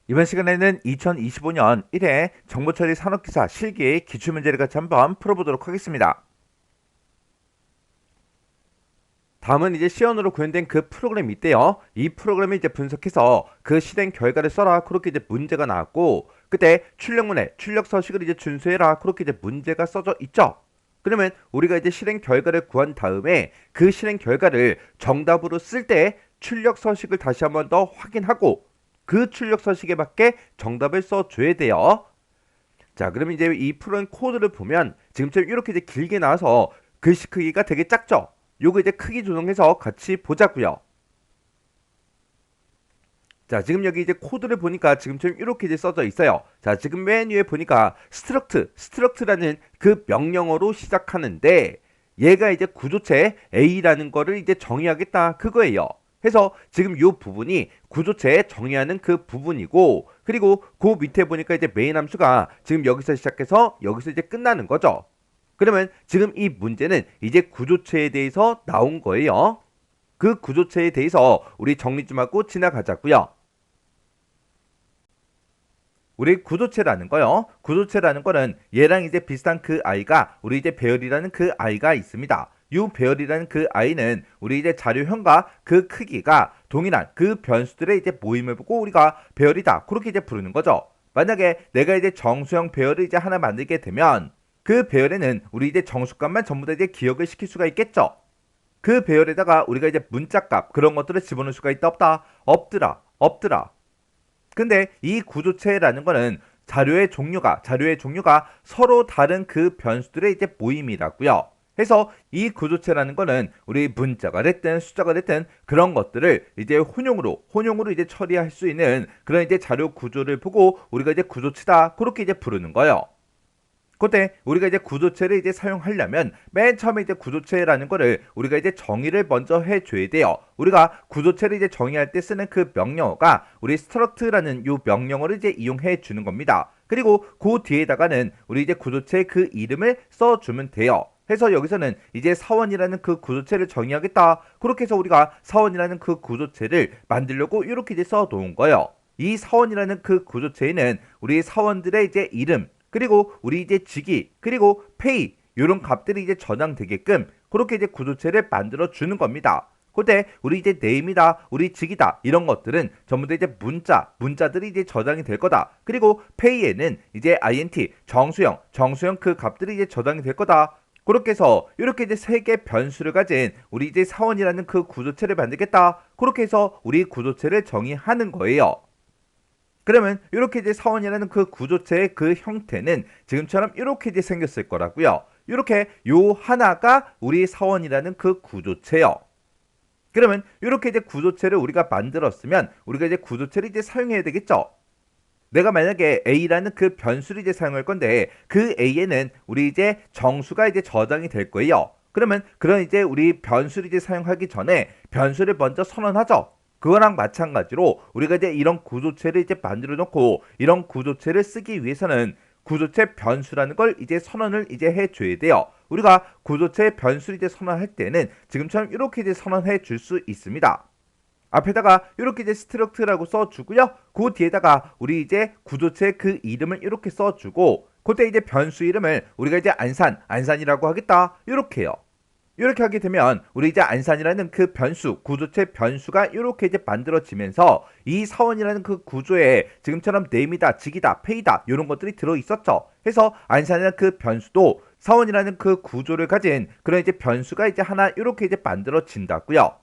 이번 시간에는 2025년 1회 정보처리 산업기사 실기 기출문제를 같이 한번 풀어보도록 하겠습니다. 다음은 이제 시연으로 구현된 그 프로그램이 있대요. 이 프로그램을 이제 분석해서 그 실행 결과를 써라. 그렇게 이제 문제가 나왔고, 그때 출력문에 출력 서식을 이제 준수해라. 그렇게 이제 문제가 써져 있죠. 그러면 우리가 이제 실행 결과를 구한 다음에 그 실행 결과를 정답으로 쓸 때 출력 서식을 다시 한번 더 확인하고 그 출력 서식에 맞게 정답을 써줘야 돼요. 자, 그러면 이제 이 프로그램 코드를 보면 지금처럼 이렇게 이제 길게 나와서 글씨 크기가 되게 작죠? 요거 이제 크기 조정해서 같이 보자고요. 자, 지금 여기 이제 코드를 보니까 지금처럼 이렇게 이제 써져 있어요. 자, 지금 맨 위에 보니까 스트럭트라는 그 명령어로 시작하는데 얘가 이제 구조체 A라는 거를 이제 정의하겠다 그거예요. 해서 지금 요 부분이 구조체 정의하는 그 부분이고, 그리고 그 밑에 보니까 이제 메인 함수가 지금 여기서 시작해서 여기서 이제 끝나는 거죠. 그러면 지금 이 문제는 이제 구조체에 대해서 나온 거예요. 그 구조체에 대해서 우리 정리 좀 하고 지나가자고요. 우리 구조체라는 거요. 구조체라는 거는 얘랑 이제 비슷한 그 아이가 우리 이제 배열이라는 그 아이가 있습니다. 이 배열이라는 그 아이는 우리 이제 자료형과 그 크기가 동일한 그 변수들의 이제 모임을 보고 우리가 배열이다. 그렇게 이제 부르는 거죠. 만약에 내가 이제 정수형 배열을 이제 하나 만들게 되면 그 배열에는 우리 이제 정수값만 전부 다 이제 기억을 시킬 수가 있겠죠. 그 배열에다가 우리가 이제 문자값 그런 것들을 집어넣을 수가 있다 없다? 없더라. 근데 이 구조체라는 거는 자료의 종류가 서로 다른 그 변수들의 이제 모임이라고요. 해서 이 구조체라는 거는 우리 문자가 됐든 숫자가 됐든 그런 것들을 이제 혼용으로 이제 처리할 수 있는 그런 이제 자료 구조를 보고 우리가 이제 구조체다 그렇게 이제 부르는 거예요. 그때 우리가 이제 구조체를 이제 사용하려면 맨 처음에 이제 구조체라는 거를 우리가 이제 정의를 먼저 해줘야 돼요. 우리가 구조체를 이제 정의할 때 쓰는 그 명령어가 우리 struct라는 요 명령어를 이제 이용해 주는 겁니다. 그리고 그 뒤에다가는 우리 이제 구조체의 그 이름을 써주면 돼요. 해서 여기서는 이제 사원이라는 그 구조체를 정의하겠다. 그렇게 해서 우리가 사원이라는 그 구조체를 만들려고 이렇게 이제 써놓은 거예요. 이 사원이라는 그 구조체에는 우리 사원들의 이제 이름, 그리고 우리 이제 직위, 그리고 페이 이런 값들이 이제 저장되게끔 그렇게 이제 구조체를 만들어 주는 겁니다. 그때 우리 이제 네임이다, 우리 직이다 이런 것들은 전부 다 이제 문자들이 이제 저장이 될 거다. 그리고 페이에는 이제 int 정수형 그 값들이 이제 저장이 될 거다. 그렇게 해서 이렇게 이제 세 개 변수를 가진 우리 이제 사원이라는 그 구조체를 만들겠다. 그렇게 해서 우리 구조체를 정의하는 거예요. 그러면 이렇게 이제 사원이라는 그 구조체의 그 형태는 지금처럼 이렇게 이제 생겼을 거라고요. 이렇게 요 하나가 우리 사원이라는 그 구조체요. 그러면 이렇게 이제 구조체를 우리가 만들었으면 우리가 이제 구조체를 이제 사용해야 되겠죠. 내가 만약에 A라는 그 변수를 이제 사용할 건데 그 A에는 우리 이제 정수가 이제 저장이 될 거예요. 그러면 그런 이제 우리 변수를 이제 사용하기 전에 변수를 먼저 선언하죠. 그거랑 마찬가지로 우리가 이제 이런 구조체를 이제 만들어 놓고 이런 구조체를 쓰기 위해서는 구조체 변수라는 걸 이제 선언을 이제 해줘야 돼요. 우리가 구조체 변수를 이제 선언할 때는 지금처럼 이렇게 이제 선언해 줄 수 있습니다. 앞에다가 이렇게 이제 스트럭트라고 써주고요. 그 뒤에다가 우리 이제 구조체 그 이름을 이렇게 써주고 그때 이제 변수 이름을 우리가 이제 안산이라고 하겠다. 이렇게요. 이렇게 하게 되면 우리 이제 안산이라는 그 변수, 구조체 변수가 이렇게 이제 만들어지면서 이 사원이라는 그 구조에 지금처럼 네임이다, 직이다, 페이다 이런 것들이 들어 있었죠. 해서 안산이라는 그 변수도 사원이라는 그 구조를 가진 그런 이제 변수가 이제 하나 이렇게 이제 만들어진다고요.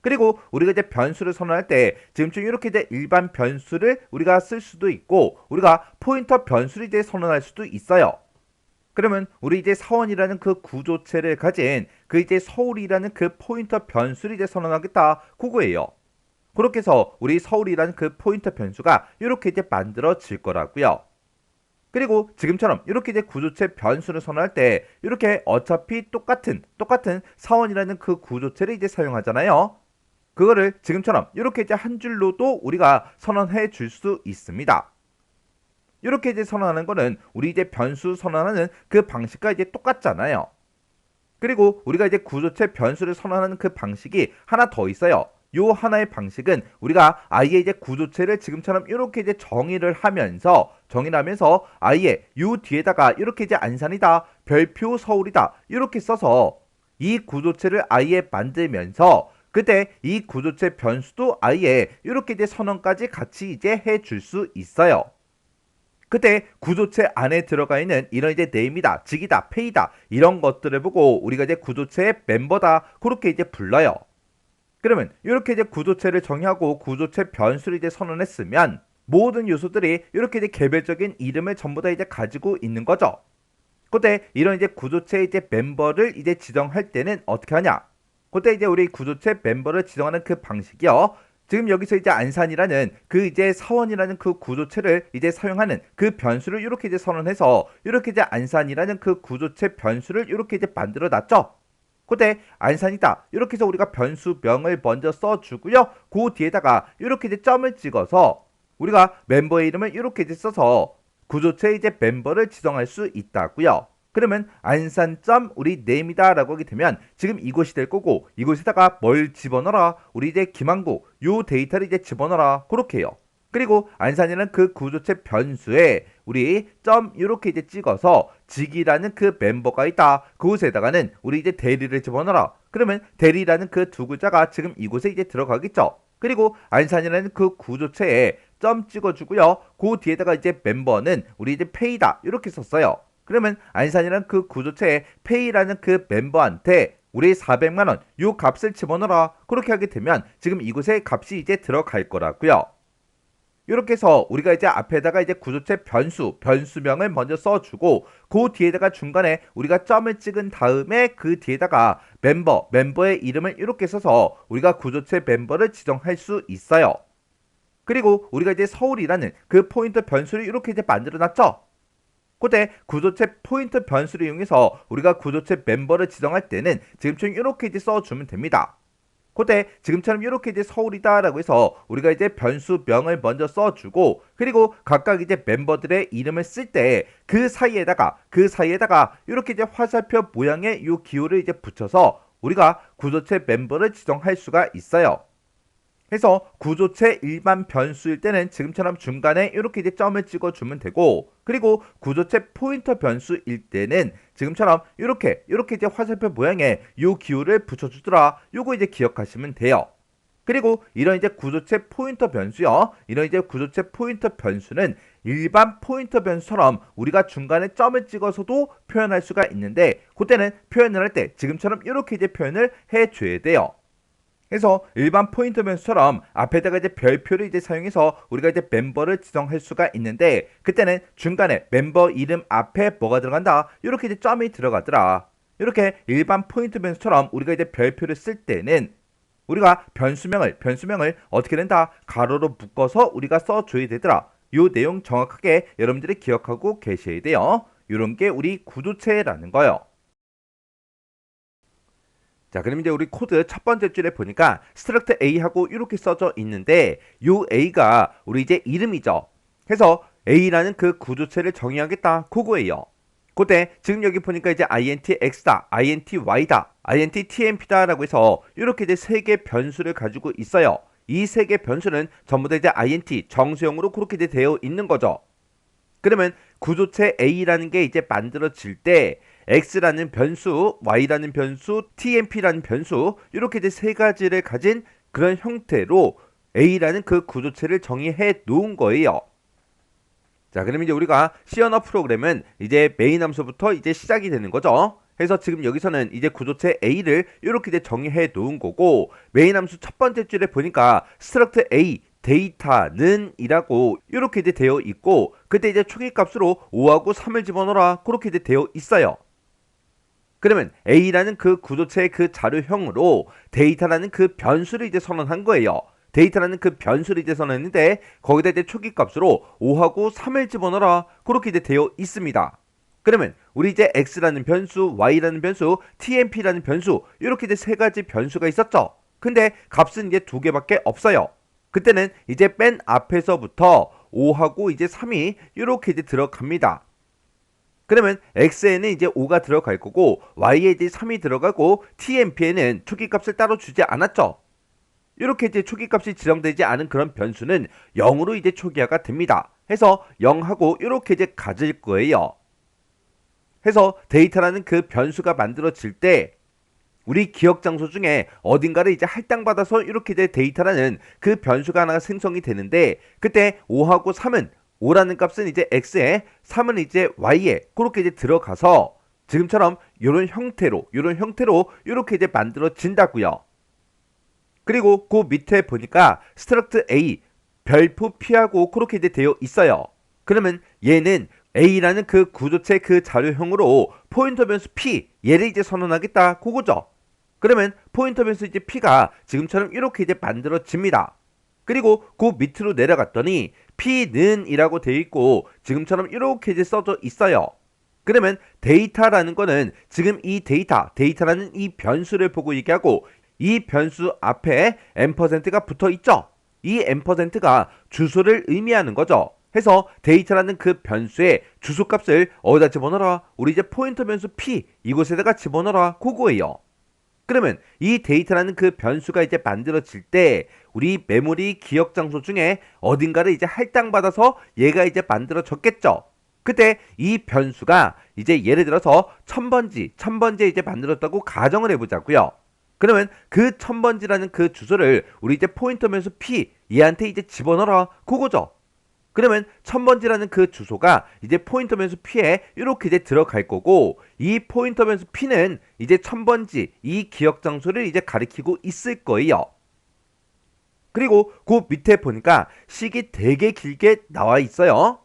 그리고 우리가 이제 변수를 선언할 때 지금쯤 이렇게 이제 일반 변수를 우리가 쓸 수도 있고 우리가 포인터 변수를 이제 선언할 수도 있어요. 그러면 우리 이제 사원이라는 그 구조체를 가진 그 이제 서울이라는 그 포인터 변수를 이제 선언하겠다 그거예요. 그렇게 해서 우리 서울이라는 그 포인터 변수가 이렇게 이제 만들어질 거라고요. 그리고 지금처럼 이렇게 이제 구조체 변수를 선언할 때 이렇게 어차피 똑같은 사원이라는 그 구조체를 이제 사용하잖아요. 그거를 지금처럼 이렇게 이제 한 줄로도 우리가 선언해 줄 수 있습니다. 이렇게 이제 선언하는 거는 우리 이제 변수 선언하는 그 방식과 이제 똑같잖아요. 그리고 우리가 이제 구조체 변수를 선언하는 그 방식이 하나 더 있어요. 요 하나의 방식은 우리가 아예 이제 구조체를 지금처럼 이렇게 이제 정의를 하면서 아예 요 뒤에다가 이렇게 이제 안산이다, 별표 서울이다 이렇게 써서 이 구조체를 아예 만들면서 그때 이 구조체 변수도 아예 이렇게 이제 선언까지 같이 이제 해줄 수 있어요. 그때 구조체 안에 들어가 있는 이런 이제 name이다, 직이다, pay다 이런 것들을 보고 우리가 이제 구조체의 멤버다 그렇게 이제 불러요. 그러면 이렇게 이제 구조체를 정의하고 구조체 변수를 이제 선언했으면 모든 요소들이 이렇게 이제 개별적인 이름을 전부 다 이제 가지고 있는 거죠. 그때 이런 이제 구조체의 이제 멤버를 이제 지정할 때는 어떻게 하냐? 그때 이제 우리 구조체 멤버를 지정하는 그 방식이요. 지금 여기서 이제 안산이라는 그 이제 사원이라는 그 구조체를 이제 사용하는 그 변수를 이렇게 이제 선언해서 이렇게 이제 안산이라는 그 구조체 변수를 이렇게 이제 만들어 놨죠. 그때 안산이다 이렇게 해서 우리가 변수명을 먼저 써주고요. 그 뒤에다가 이렇게 이제 점을 찍어서 우리가 멤버의 이름을 이렇게 이제 써서 구조체의 이제 멤버를 지정할 수 있다고요. 그러면 안산점 우리 name이다 라고 하게 되면 지금 이곳이 될 거고 이곳에다가 뭘 집어넣어라 우리 이제 김한구 요 데이터를 이제 집어넣어라 그렇게 해요. 그리고 안산이라는 그 구조체 변수에 우리 점 이렇게 이제 찍어서 직이라는 그 멤버가 있다. 그곳에다가는 우리 이제 대리를 집어넣어라. 그러면 대리라는 그 두 글자가 지금 이곳에 이제 들어가겠죠. 그리고 안산이라는 그 구조체에 점 찍어주고요. 그 뒤에다가 이제 멤버는 우리 이제 페이다 이렇게 썼어요. 그러면 안산이라는 그 구조체에 페이라는 그 멤버한테 우리 400만 원 요 값을 집어넣어라. 그렇게 하게 되면 지금 이곳에 값이 이제 들어갈 거라고요. 이렇게 해서 우리가 이제 앞에다가 이제 구조체 변수명을 먼저 써주고 그 뒤에다가 중간에 우리가 점을 찍은 다음에 그 뒤에다가 멤버의 이름을 이렇게 써서 우리가 구조체 멤버를 지정할 수 있어요. 그리고 우리가 이제 서울이라는 그 포인터 변수를 이렇게 이제 만들어 놨죠. 그때 구조체 포인터 변수를 이용해서 우리가 구조체 멤버를 지정할 때는 지금처럼 이렇게 이제 써주면 됩니다. 그때 지금처럼 이렇게 이제 서울이다 라고 해서 우리가 이제 변수명을 먼저 써주고 그리고 각각 이제 멤버들의 이름을 쓸 때 그 사이에다가 이렇게 이제 화살표 모양의 요 기호를 이제 붙여서 우리가 구조체 멤버를 지정할 수가 있어요. 그래서 구조체 일반 변수일 때는 지금처럼 중간에 이렇게 이제 점을 찍어주면 되고 그리고 구조체 포인터 변수일 때는 지금처럼 이렇게 이제 화살표 모양의 요 기호를 붙여주더라. 요거 이제 기억하시면 돼요. 그리고 이런 이제 구조체 포인터 변수요. 이런 이제 구조체 포인터 변수는 일반 포인터 변수처럼 우리가 중간에 점을 찍어서도 표현할 수가 있는데 그때는 표현을 할 때 지금처럼 이렇게 이제 표현을 해줘야 돼요. 그래서 일반 포인터 변수처럼 앞에다가 이제 별표를 이제 사용해서 우리가 이제 멤버를 지정할 수가 있는데 그때는 중간에 멤버 이름 앞에 뭐가 들어간다 이렇게 이제 점이 들어가더라. 이렇게 일반 포인터 변수처럼 우리가 이제 별표를 쓸 때는 우리가 변수명을 어떻게 된다 가로로 묶어서 우리가 써줘야 되더라. 요 내용 정확하게 여러분들이 기억하고 계셔야 돼요. 요런 게 우리 구조체라는 거예요. 자, 그럼 이제 우리 코드 첫 번째 줄에 보니까 struct A하고 이렇게 써져 있는데 요 A가 우리 이제 이름이죠. 그래서 A라는 그 구조체를 정의하겠다. 그거예요. 그때 지금 여기 보니까 이제 int x다, int y다, int tmp다 라고 해서 이렇게 이제 세 개 변수를 가지고 있어요. 이 세 개 변수는 전부 다 이제 int 정수형으로 그렇게 이제 되어 있는 거죠. 그러면 구조체 A라는 게 이제 만들어질 때 x라는 변수, y라는 변수, tmp라는 변수 이렇게 이제 세 가지를 가진 그런 형태로 A라는 그 구조체를 정의해 놓은 거예요. 자, 그럼 이제 우리가 C 언어 프로그램은 이제 메인 함수부터 이제 시작이 되는 거죠. 그래서 지금 여기서는 이제 구조체 A를 이렇게 이제 정의해 놓은 거고 메인 함수 첫 번째 줄에 보니까 struct A 데이터는 이라고 이렇게 이제 되어 있고 그때 이제 초기값으로 5하고 3을 집어넣어라 그렇게 이제 되어 있어요. 그러면 A라는 그 구조체의 그 자료형으로 데이터라는 그 변수를 이제 선언한 거예요. 데이터라는 그 변수를 이제 선언했는데 거기다 이제 초기값으로 5하고 3을 집어넣어라 그렇게 이제 되어 있습니다. 그러면 우리 이제 x라는 변수, y라는 변수, tmp라는 변수 이렇게 이제 세 가지 변수가 있었죠. 근데 값은 이제 두 개밖에 없어요. 그때는 이제 맨 앞에서부터 5하고 이제 3이 이렇게 이제 들어갑니다. 그러면 x에는 이제 5가 들어갈 거고 y에 이제 3이 들어가고 tmp에는 초기값을 따로 주지 않았죠. 이렇게 이제 초기값이 지정되지 않은 그런 변수는 0으로 이제 초기화가 됩니다. 해서 0하고 이렇게 이제 가질 거예요. 해서 데이터라는 그 변수가 만들어질 때 우리 기억 장소 중에 어딘가를 이제 할당받아서 이렇게 이제 데이터라는 그 변수가 하나가 생성이 되는데, 그때 5하고 3은 5라는 값은 이제 x에 3은 이제 y에 그렇게 이제 들어가서 지금처럼 이런 형태로 이렇게 이제 만들어진다고요. 그리고 그 밑에 보니까 struct a 별표 p하고 그렇게 이제 되어 있어요. 그러면 얘는 a라는 그 구조체 그 자료형으로 포인터 변수 p 얘를 이제 선언하겠다 그거죠. 그러면 포인터 변수 이제 p가 지금처럼 이렇게 이제 만들어집니다. 그리고 그 밑으로 내려갔더니 p는 이라고 되어 있고 지금처럼 이렇게 이제 써져 있어요. 그러면 데이터라는 거는 지금 이 데이터라는 이 변수를 보고 얘기하고, 이 변수 앞에 %가 붙어 있죠. 이 %가 주소를 의미하는 거죠. 해서 데이터라는 그 변수의 주소값을 어디다 집어넣어라? 우리 이제 포인터 변수 p 이곳에다가 집어넣어라 그거예요. 그러면 이 데이터라는 그 변수가 이제 만들어질 때 우리 메모리 기억 장소 중에 어딘가를 이제 할당받아서 얘가 이제 만들어졌겠죠. 그때 이 변수가 이제 예를 들어서 1000번지에 이제 만들었다고 가정을 해보자고요. 그러면 그 1000번지라는 그 주소를 우리 이제 포인터 변수 p 얘한테 이제 집어넣어라 그거죠. 그러면 1000번지라는 그 주소가 이제 포인터 변수 p에 이렇게 이제 들어갈 거고, 이 포인터 변수 p는 이제 1000번지 이 기억 장소를 이제 가리키고 있을 거예요. 그리고 그 밑에 보니까 식이 되게 길게 나와 있어요.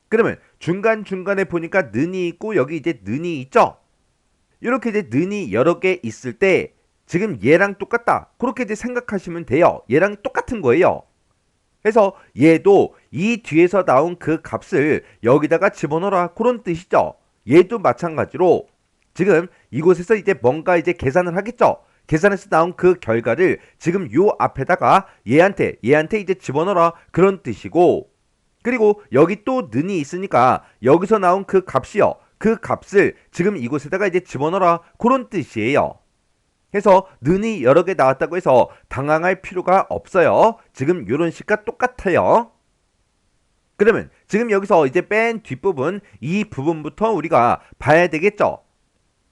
그러면 중간중간에 보니까 는이 있고 여기 이제 는이 있죠. 이렇게 이제 는이 여러 개 있을 때 지금 얘랑 똑같다 그렇게 이제 생각하시면 돼요. 얘랑 똑같은 거예요. 그래서 얘도 이 뒤에서 나온 그 값을 여기다가 집어넣어라 그런 뜻이죠. 얘도 마찬가지로 지금 이곳에서 이제 뭔가 이제 계산을 하겠죠. 계산해서 나온 그 결과를 지금 요 앞에다가 얘한테 이제 집어넣어라 그런 뜻이고, 그리고 여기 또 는이 있으니까 여기서 나온 그 값이요, 그 값을 지금 이곳에다가 이제 집어넣어라 그런 뜻이에요. 해서 는이 여러 개 나왔다고 해서 당황할 필요가 없어요. 지금 이런 식과 똑같아요. 그러면 지금 여기서 이제 맨 뒷부분 이 부분부터 우리가 봐야 되겠죠.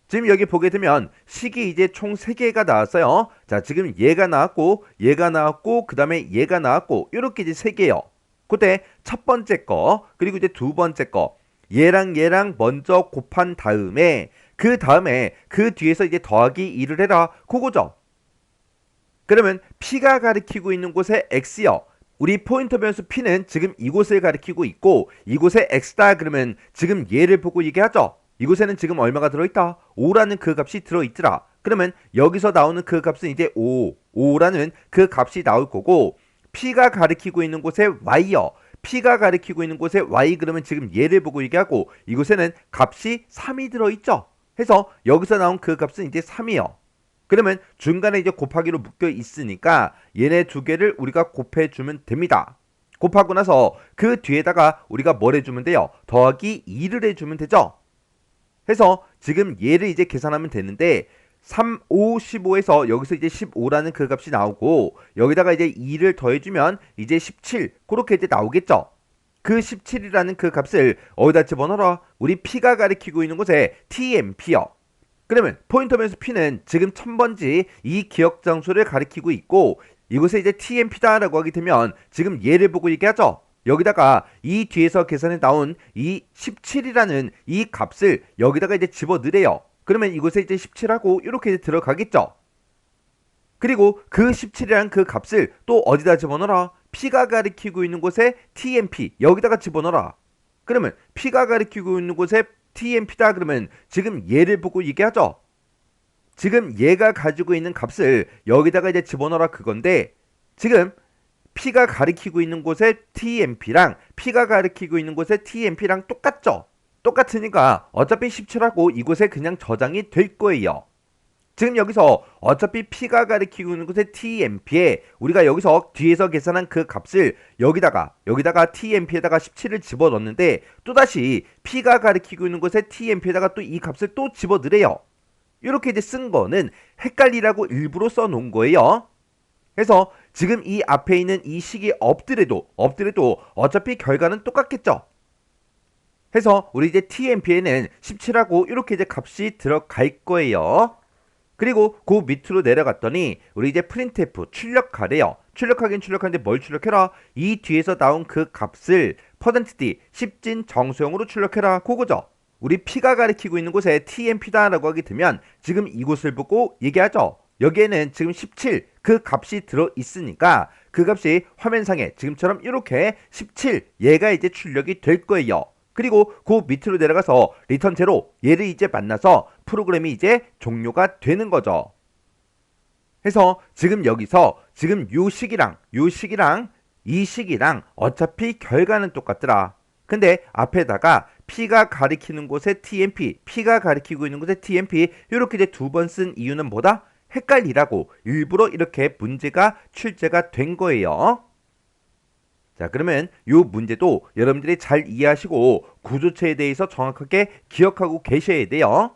지금 여기 보게 되면 식이 이제 총 3개가 나왔어요. 자, 지금 얘가 나왔고 그 다음에 얘가 나왔고 이렇게 이제 3개요. 그때 첫 번째 거 그리고 이제 두 번째 거 얘랑 먼저 곱한 다음에 그 뒤에서 이제 더하기 2를 해라 그거죠. 그러면 p가 가리키고 있는 곳에 x요, 우리 포인터 변수 p는 지금 이곳을 가리키고 있고 이곳에 x다 그러면 지금 얘를 보고 얘기하죠. 이곳에는 지금 얼마가 들어있다? 5라는 그 값이 들어있더라. 그러면 여기서 나오는 그 값은 이제 5라는 그 값이 나올 거고, p가 가리키고 있는 곳에 y요, p가 가리키고 있는 곳에 y 그러면 지금 얘를 보고 얘기하고 이곳에는 값이 3이 들어있죠. 해서 여기서 나온 그 값은 이제 3이요. 그러면 중간에 이제 곱하기로 묶여 있으니까 얘네 두 개를 우리가 곱해주면 됩니다. 곱하고 나서 그 뒤에다가 우리가 뭘 해주면 돼요? 더하기 2를 해주면 되죠. 해서 지금 얘를 이제 계산하면 되는데 3, 5, 15에서 여기서 이제 15라는 그 값이 나오고 여기다가 이제 2를 더해주면 이제 17 그렇게 이제 나오겠죠. 그 17이라는 그 값을 어디다 집어넣어라? 우리 p가 가리키고 있는 곳에 tmp요. 그러면 포인터 변수 p는 지금 1000번지 이 기억 장소를 가리키고 있고 이곳에 이제 tmp다라고 하게 되면 지금 얘를 보고 얘기하죠. 여기다가 이 뒤에서 계산해 나온 이 17이라는 이 값을 여기다가 이제 집어넣으래요. 그러면 이곳에 이제 17하고 이렇게 이제 들어가겠죠. 그리고 그 17이라는 그 값을 또 어디다 집어넣어라? p가 가리키고 있는 곳에 tmp 여기다가 집어넣어라. 그러면 p가 가리키고 있는 곳에 tmp다 그러면 지금 얘를 보고 얘기하죠. 지금 얘가 가지고 있는 값을 여기다가 이제 집어넣어라 그건데, 지금 p가 가리키고 있는 곳에 tmp랑 p가 가리키고 있는 곳에 tmp랑 똑같죠. 똑같으니까 어차피 17하고 이곳에 그냥 저장이 될 거예요. 지금 여기서 어차피 p가 가리키고 있는 곳에 tmp에 우리가 여기서 뒤에서 계산한 그 값을 여기다가 tmp에다가 17을 집어넣는데 또다시 p가 가리키고 있는 곳에 tmp에다가 또 이 값을 또 집어넣으래요. 이렇게 이제 쓴 거는 헷갈리라고 일부러 써놓은 거예요. 해서 지금 이 앞에 있는 이 식이 없더라도 어차피 결과는 똑같겠죠. 해서 우리 이제 TMP에는 17하고 이렇게 이제 값이 들어갈 거예요. 그리고 그 밑으로 내려갔더니 우리 이제 printf 출력하래요. 출력하긴 출력하는데 뭘 출력해라? 이 뒤에서 나온 그 값을 %d 10진 정수형으로 출력해라. 그거죠. 우리 P가 가리키고 있는 곳에 TMP다라고 하게 되면 지금 이곳을 보고 얘기하죠. 여기에는 지금 17 그 값이 들어 있으니까 그 값이 화면상에 지금처럼 이렇게 17 얘가 이제 출력이 될 거예요. 그리고 그 밑으로 내려가서 리턴 제로 얘를 이제 만나서 프로그램이 이제 종료가 되는 거죠. 해서 지금 여기서 지금 요 식이랑 이 식이랑 어차피 결과는 똑같더라. 근데 앞에다가 P가 가리키는 곳에 TMP, P가 가리키고 있는 곳에 TMP 이렇게 이제 두 번 쓴 이유는 뭐다? 헷갈리라고 일부러 이렇게 문제가 출제가 된 거예요. 자, 그러면 이 문제도 여러분들이 잘 이해하시고 구조체에 대해서 정확하게 기억하고 계셔야 돼요.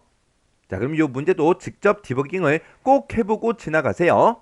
자, 그럼 이 문제도 직접 디버깅을 꼭 해보고 지나가세요.